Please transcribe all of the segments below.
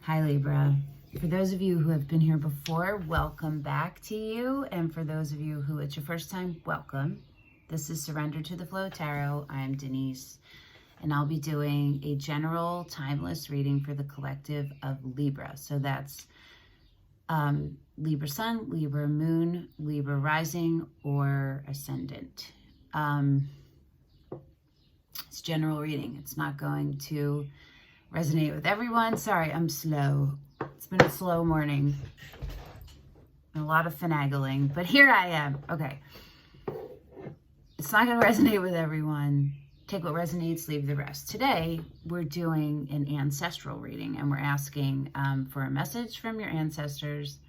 Hi Libra. For those of you who have been here before, welcome back to you. And for those of you who it's your first time, welcome. This is Surrender to the Flow Tarot. I'm Denise, and I'll be doing a general timeless reading for the collective of Libra. So that's Libra Sun, Libra Moon, Libra Rising, or Ascendant. It's general reading. It's not going to resonate with everyone. Sorry, I'm slow. It's been a slow morning. A lot of finagling, but here I am. Okay. It's not going to resonate with everyone. Take what resonates, leave the rest. Today, we're doing an ancestral reading, and we're asking for a message from your ancestors,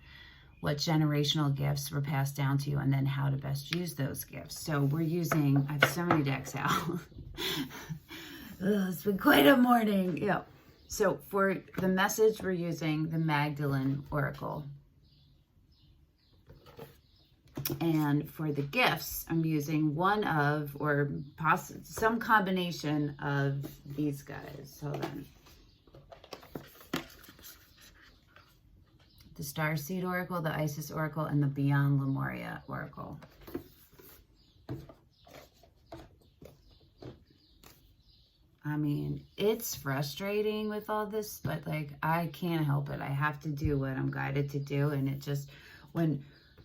what generational gifts were passed down to you, and then how to best use those gifts. So we're using, I have so many decks out. It's been quite a morning. Yeah. So for the message, we're using the Magdalene Oracle. And for the gifts, I'm using one of, or some combination of these guys. Hold on. The Starseed Oracle, the Isis Oracle, and the Beyond Lemuria Oracle. I mean, it's frustrating with all this, but like, I can't help it. I have to do what I'm guided to do. And it just,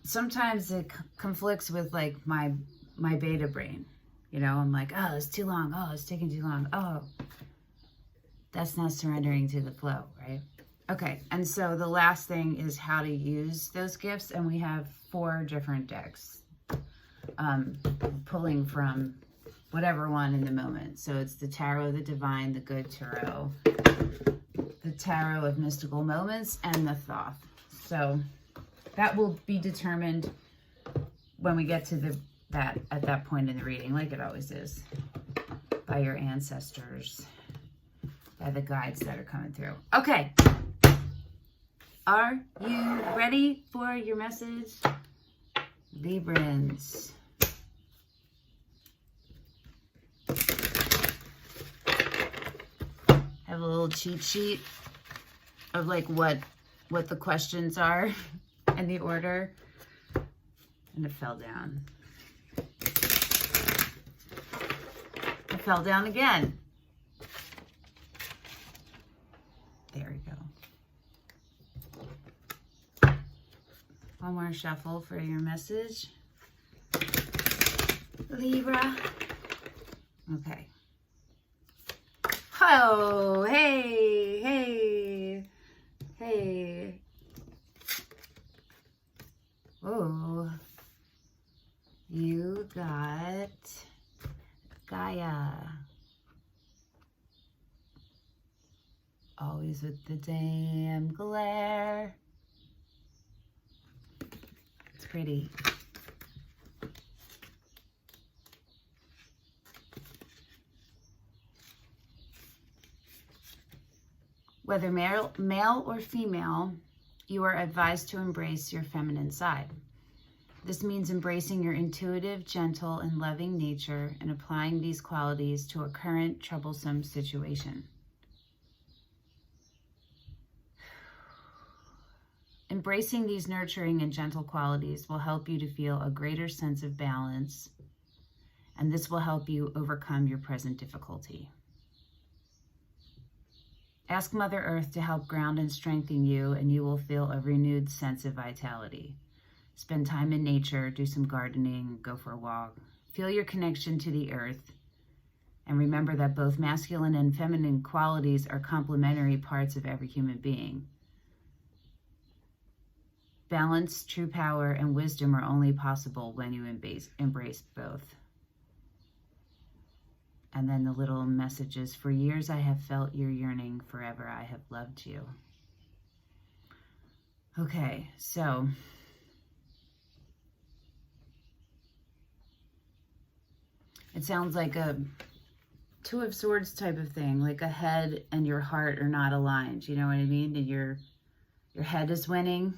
sometimes it conflicts with like my beta brain, you know, I'm like, oh, it's too long. Oh, it's taking too long. Oh, that's not surrendering to the flow, right? Okay. And so the last thing is how to use those gifts. And we have 4 different decks, pulling from whatever one in the moment. So it's the Tarot of the Divine, the Good Tarot, the Tarot of Mystical Moments, and the Thoth. So that will be determined when we get to at that point in the reading, like it always is, by your ancestors, by the guides that are coming through. Okay. Are you ready for your message, Librans? Have a little cheat sheet of like what the questions are and the order. And it fell down. It fell down again. There we go. One more shuffle for your message, Libra. Okay. Oh, hey, hey, hey. Oh, you got Gaia. Always with the damn glare. It's pretty. Whether male or female, you are advised to embrace your feminine side. This means embracing your intuitive, gentle, and loving nature and applying these qualities to a current troublesome situation. Embracing these nurturing and gentle qualities will help you to feel a greater sense of balance, and this will help you overcome your present difficulty. Ask Mother Earth to help ground and strengthen you, and you will feel a renewed sense of vitality. Spend time in nature, do some gardening, go for a walk. Feel your connection to the earth, and remember that both masculine and feminine qualities are complementary parts of every human being. Balance, true power, and wisdom are only possible when you embrace both. And then the little messages. For years I have felt your yearning. Forever I have loved you. Okay, so it sounds like a 2 of Swords type of thing. Like a head and your heart are not aligned. You know what I mean? And your head is winning,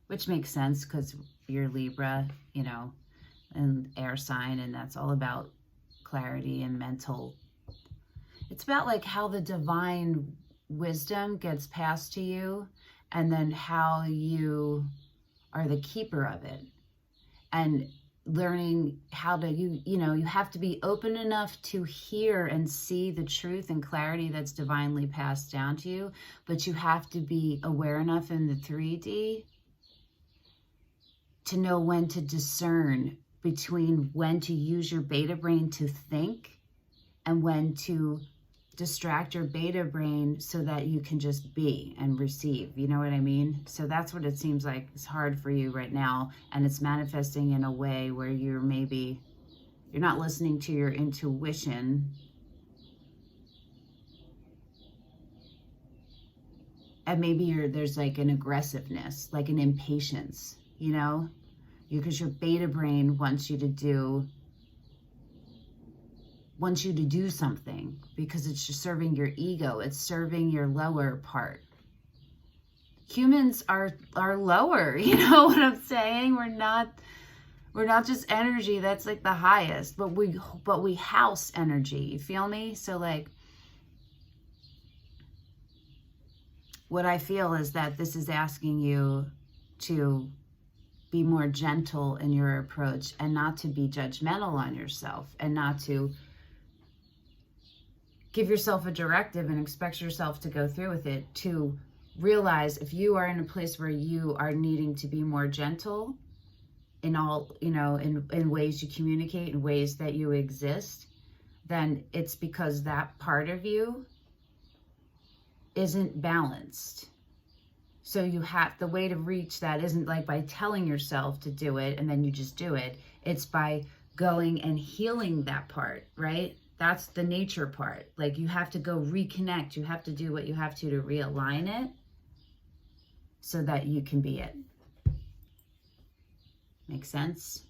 which makes sense because you're Libra, you know, and air sign, and that's all about clarity and mental. It's about like how the divine wisdom gets passed to you, and then how you are the keeper of it. And learning how to, you have to be open enough to hear and see the truth and clarity that's divinely passed down to you, but you have to be aware enough in the 3D to know when to discern between when to use your beta brain to think and when to distract your beta brain so that you can just be and receive. You know what I mean? So that's what it seems like is hard for you right now. And it's manifesting in a way where you're not listening to your intuition. And maybe there's like an aggressiveness, like an impatience, because your beta brain wants you to do something because it's just serving your ego. It's serving your lower part. Humans are lower, you know what I'm saying? We're not just energy that's like the highest, but we house energy. You feel me? So like what I feel is that this is asking you to be more gentle in your approach and not to be judgmental on yourself and not to give yourself a directive and expect yourself to go through with it, to realize if you are in a place where you are needing to be more gentle in all, in ways you communicate, in ways that you exist, then it's because that part of you isn't balanced. So the way to reach that isn't like by telling yourself to do it and then you just do it. It's by going and healing that part, right? That's the nature part. Like you have to go reconnect. You have to do what you have to realign it so that you can be it. Make sense?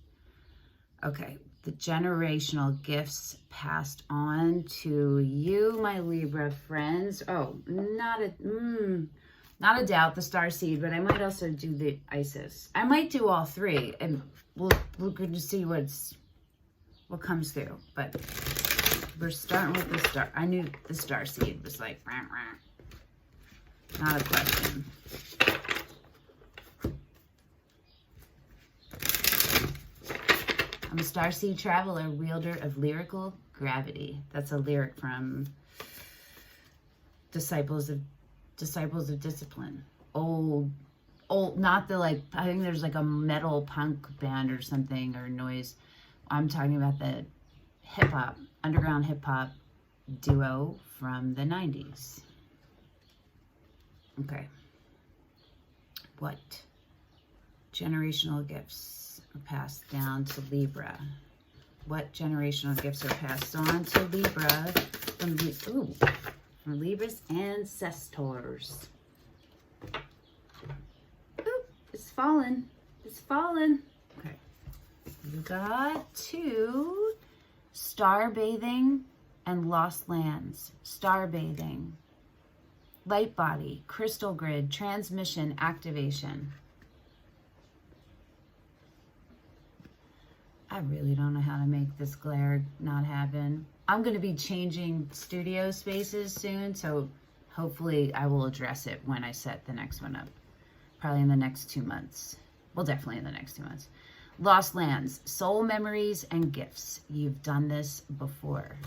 Okay. The generational gifts passed on to you, my Libra friends. Oh, not a doubt, the Starseed, but I might also do the Isis. I might do all three, and we'll just see what comes through. But we're starting with the star. I knew the Starseed was like, rah, rah. Not a question. I'm a Starseed traveler, wielder of lyrical gravity. That's a lyric from Disciples of Discipline. Old, not the like, I think there's like a metal punk band or something, or noise. I'm talking about the hip-hop, underground hip-hop duo from the 90s. Okay. What generational gifts are passed down to Libra? What generational gifts are passed on to Libra from Libra's ancestors? Ooh, it's fallen. It's fallen. Okay. We got 2 star bathing and lost lands. Star bathing. Light body, crystal grid, transmission, activation. I really don't know how to make this glare not happen. I'm going to be changing studio spaces soon, so hopefully I will address it when I set the next one up. Probably in the next 2 months. Well, definitely in the next 2 months. Lost lands, soul memories, and gifts. You've done this before.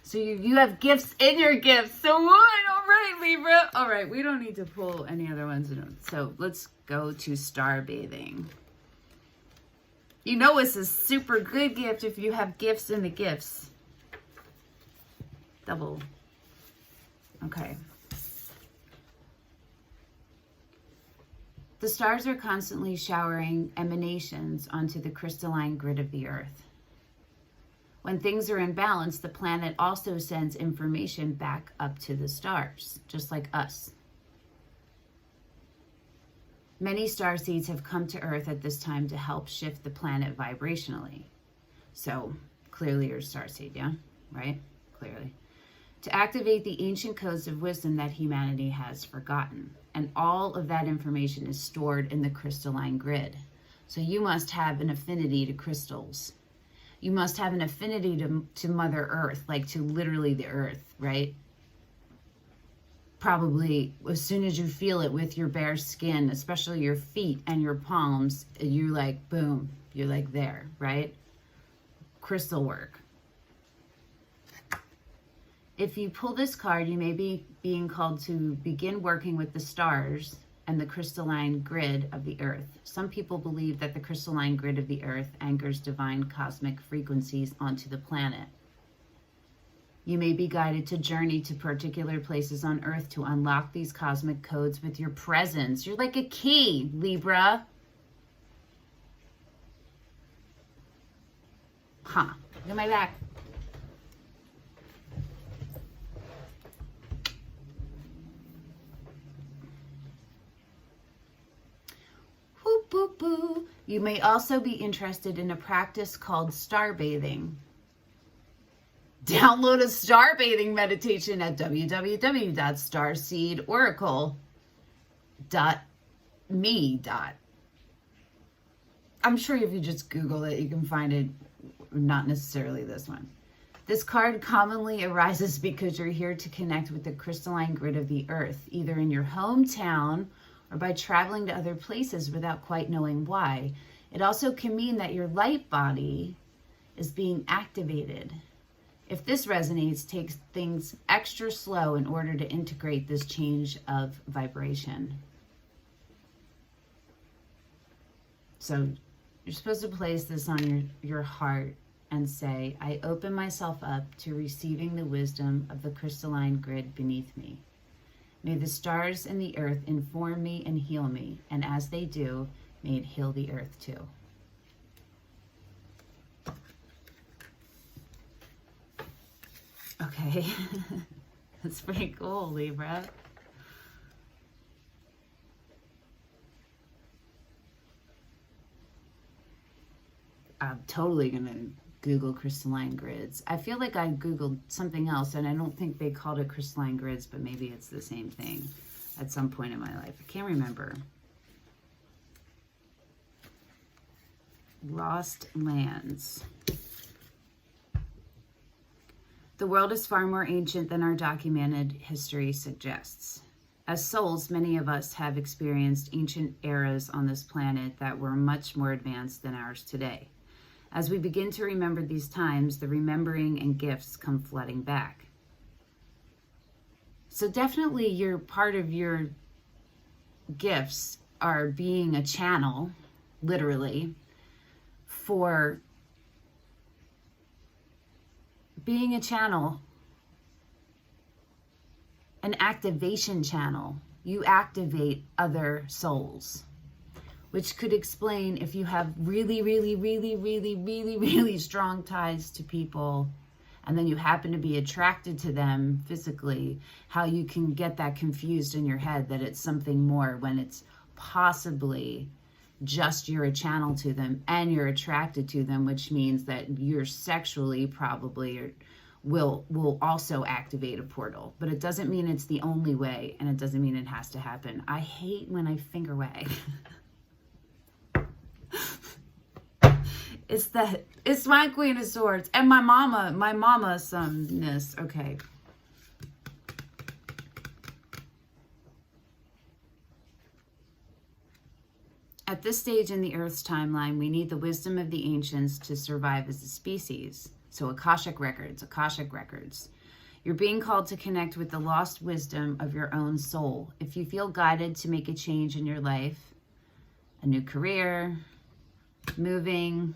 So you have gifts in your gifts. So what? All right, Libra. All right, we don't need to pull any other ones. So let's go to star bathing. You know it's a super good gift if you have gifts in the gifts. Double. Okay. The stars are constantly showering emanations onto the crystalline grid of the earth. When things are in balance, the planet also sends information back up to the stars, just like us. Many starseeds have come to Earth at this time to help shift the planet vibrationally. So, clearly you're a starseed, yeah? Right? Clearly. To activate the ancient codes of wisdom that humanity has forgotten. And all of that information is stored in the crystalline grid. So you must have an affinity to crystals. You must have an affinity to Mother Earth, like to literally the earth, right? probably as soon as you feel it with your bare skin, especially your feet and your palms, you're like, boom, you're like there, right? Crystal work. If you pull this card, you may be being called to begin working with the stars and the crystalline grid of the earth. Some people believe that the crystalline grid of the earth anchors divine cosmic frequencies onto the planet. You may be guided to journey to particular places on earth to unlock these cosmic codes with your presence. You're like a key, Libra. Huh. Look at my back. Whoop, boop, boo. You may also be interested in a practice called star bathing. Download a star bathing meditation at www.starseedoracle.me. I'm sure if you just Google it, you can find it. Not necessarily this one. This card commonly arises because you're here to connect with the crystalline grid of the earth, either in your hometown or by traveling to other places without quite knowing why. It also can mean that your light body is being activated. If this resonates, take things extra slow in order to integrate this change of vibration. So you're supposed to place this on your heart and say, I open myself up to receiving the wisdom of the crystalline grid beneath me. May the stars and the earth inform me and heal me, and as they do, may it heal the earth too. Okay, that's pretty cool, Libra. I'm totally gonna Google crystalline grids. I feel like I Googled something else and I don't think they called it crystalline grids, but maybe it's the same thing at some point in my life. I can't remember. Lost lands. The world is far more ancient than our documented history suggests. As souls, many of us have experienced ancient eras on this planet that were much more advanced than ours today. As we begin to remember these times, the remembering and gifts come flooding back. So definitely your part of your gifts are being a channel, literally, for being a channel, an activation channel. You activate other souls, which could explain if you have really, really, really, really, really, really strong ties to people and then you happen to be attracted to them physically, how you can get that confused in your head that it's something more when it's possibly just you're a channel to them and you're attracted to them, which means that you're sexually probably will also activate a portal. But it doesn't mean it's the only way, and it doesn't mean it has to happen. I hate when I finger wag. It's my Queen of Swords and my mama's somness. Okay. At this stage in the Earth's timeline, we need the wisdom of the ancients to survive as a species. So Akashic records. You're being called to connect with the lost wisdom of your own soul. If you feel guided to make a change in your life, a new career, moving,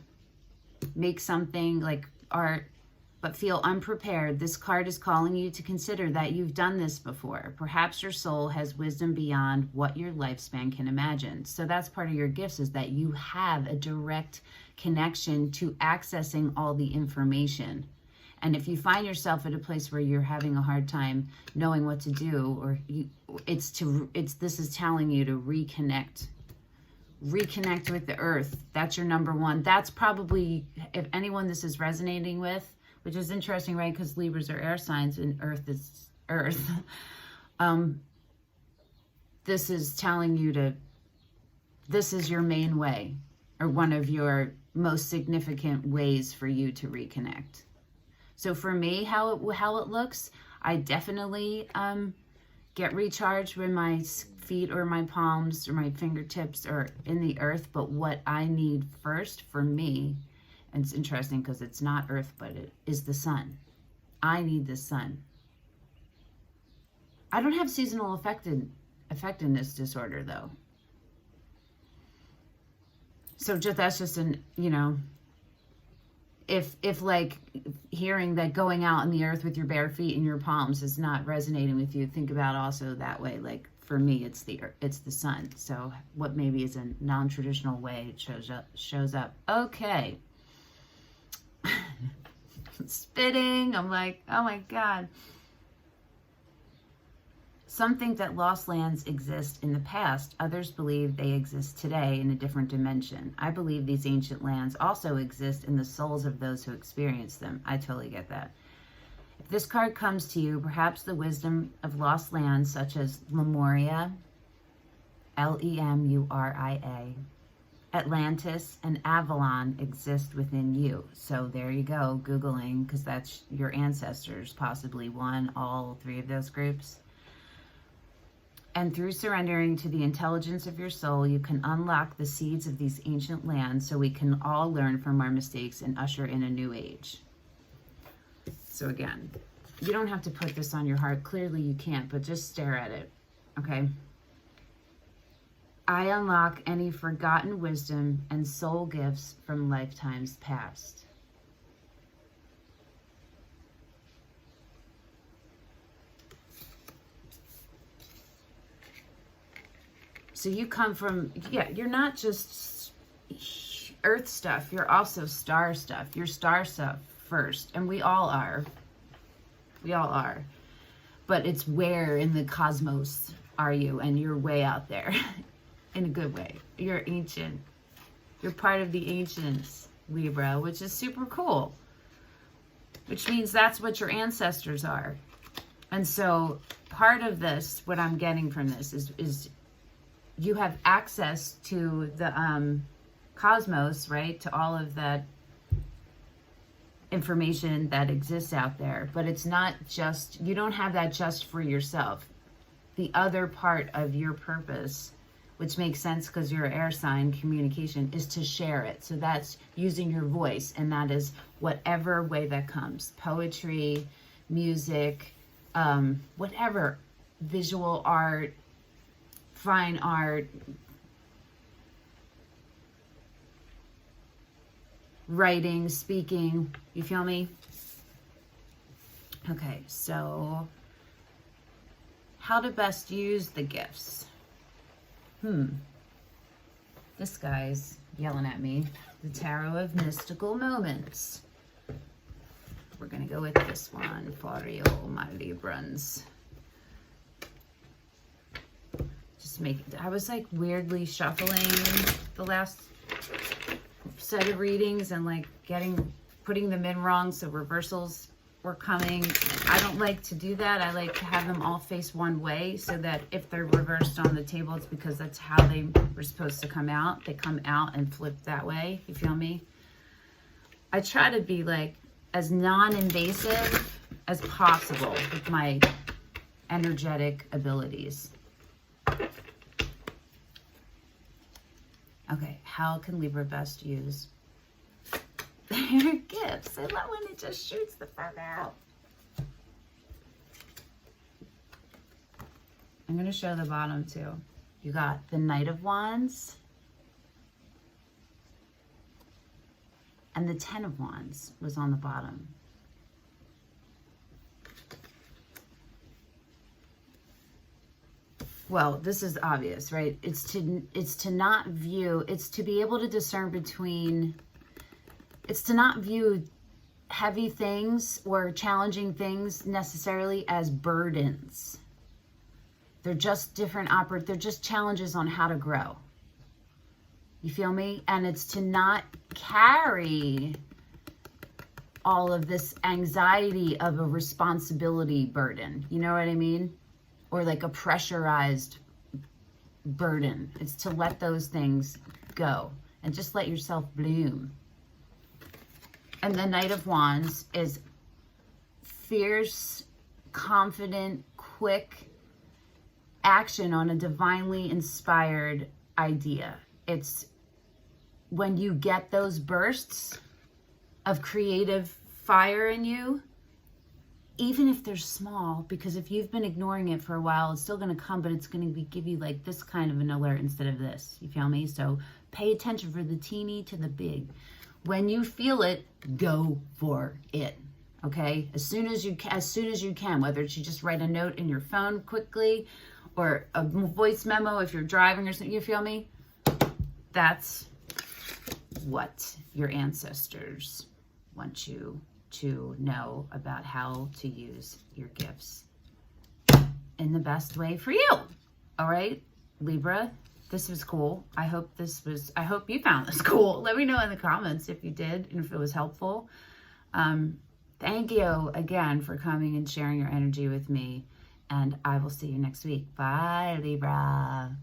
make something like art, but feel unprepared, this card is calling you to consider that you've done this before. Perhaps your soul has wisdom beyond what your lifespan can imagine. So that's part of your gifts, is that you have a direct connection to accessing all the information. And if you find yourself at a place where you're having a hard time knowing what to do, or this is telling you to reconnect with the earth. That's your number one. That's probably, if anyone this is resonating with, which is interesting, right? Because Libras are air signs and Earth is Earth. This is telling you this is your main way, or one of your most significant ways for you to reconnect. So for me, how it looks, I definitely get recharged when my feet or my palms or my fingertips are in the earth. But what I need first for me, and it's interesting because it's not earth, but it is the sun. I need the sun. I don't have seasonal effectiveness disorder though. So that's just an, you know, if like hearing that going out in the earth with your bare feet and your palms is not resonating with you, think about also that way. Like for me, it's the sun. So what maybe is a non-traditional way it shows up. Okay. Spitting. I'm like, oh my God. Some think that lost lands exist in the past. Others believe they exist today in a different dimension. I believe these ancient lands also exist in the souls of those who experience them. I totally get that. If this card comes to you, perhaps the wisdom of lost lands such as Lemuria, Lemuria, Atlantis, and Avalon exist within you. So there you go, Googling, because that's your ancestors, possibly one, all three of those groups. And through surrendering to the intelligence of your soul, you can unlock the seeds of these ancient lands so we can all learn from our mistakes and usher in a new age. So again, you don't have to put this on your heart. Clearly you can't, but just stare at it, okay? I unlock any forgotten wisdom and soul gifts from lifetimes past. So you come from, yeah, you're not just earth stuff. You're also star stuff. You're star stuff first. And we all are. We all are. But it's where in the cosmos are you? And you're way out there in a good way. You're ancient. You're part of the ancients, Libra, which is super cool. Which means that's what your ancestors are. And so part of this, what I'm getting from this is you have access to the cosmos, right? To all of that information that exists out there. But it's not just, you don't have that just for yourself. The other part of your purpose, which makes sense because you're an air sign, communication, is to share it. So that's using your voice, and that is whatever way that comes. Poetry, music, whatever, visual art, fine art, writing, speaking, you feel me? Okay, so how to best use the gifts. This guy's yelling at me. The Tarot of Mystical Moments. We're gonna go with this one for you, my Librans. I was like weirdly shuffling the last set of readings and like putting them in wrong, so reversals were coming. I don't like to do that. I like to have them all face one way so that if they're reversed on the table, it's because that's how they were supposed to come out. They come out and flip that way. You feel me? I try to be like as non-invasive as possible with my energetic abilities. Okay, how can Libra best use their gifts? I love when it just shoots the fuck out. I'm going to show the bottom too. You got the Knight of Wands and the Ten of Wands was on the bottom. Well, this is obvious, right? It's to not view, it's to be able to discern between, it's to not view heavy things or challenging things necessarily as burdens. They're just different they're just challenges on how to grow. You feel me? And it's to not carry all of this anxiety of a responsibility burden. You know what I mean? Or like a pressurized burden. It's to let those things go and just let yourself bloom. And the Knight of Wands is fierce, confident, quick, action on a divinely inspired idea. It's when you get those bursts of creative fire in you, even if they're small, because if you've been ignoring it for a while, it's still going to come, but it's going to give you like this kind of an alert instead of this. You feel me? So pay attention for the teeny to the big. When you feel it, go for it. Okay? As soon as you can, whether it's you just write a note in your phone quickly or a voice memo if you're driving or something, you feel me? That's what your ancestors want you to know about how to use your gifts in the best way for you. All right, Libra, this was cool. I hope you found this cool. Let me know in the comments if you did and if it was helpful. Thank you again for coming and sharing your energy with me, and I will see you next week. Bye, Libra.